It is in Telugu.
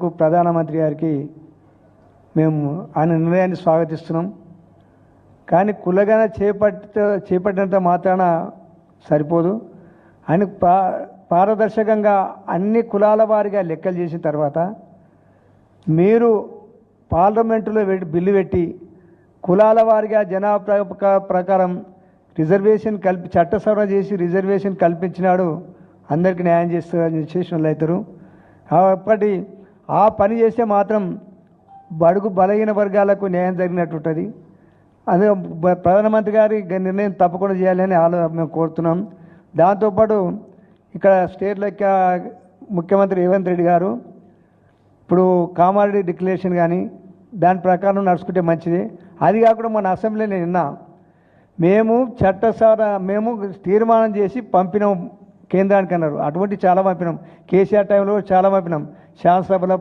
ప్రధానమంత్రి గారికి మేము ఆయన నిర్ణయాన్ని స్వాగతిస్తున్నాం. కానీ కులగణ చేపట్టినంత మాత్రాన సరిపోదు. ఆయన పారదర్శకంగా అన్ని కులాల వారిగా లెక్కలు చేసిన తర్వాత మీరు పార్లమెంటులో బిల్లు పెట్టి కులాల వారిగా జనాభా ప్రకారం రిజర్వేషన్ చట్ట సవరణ చేసి రిజర్వేషన్ కల్పించినాడు. అందరికీ న్యాయం చేసిన వాళ్ళు అవుతారు. కాబట్టి ఆ పని చేస్తే మాత్రం బడుగు బలహీన వర్గాలకు న్యాయం జరిగినట్టు ఉంటుంది. అదే ప్రధానమంత్రి గారి నిర్ణయం తప్పకుండా చేయాలని మేము కోరుతున్నాం. దాంతోపాటు ఇక్కడ స్టేట్లో ముఖ్యమంత్రి రేవంత్ రెడ్డి గారు ఇప్పుడు కామారెడ్డి డిక్లరేషన్ కానీ దాని ప్రకారం నడుచుకుంటే మంచిది. అది కాకుండా మన అసెంబ్లీలో నిన్న మేము మేము తీర్మానం చేసి పంపినాం కేంద్రానికి అన్నారు. అటువంటి చాలా పంపినాం. కేసీఆర్ టైంలో చాలా పంపినాం. శాసనసభలో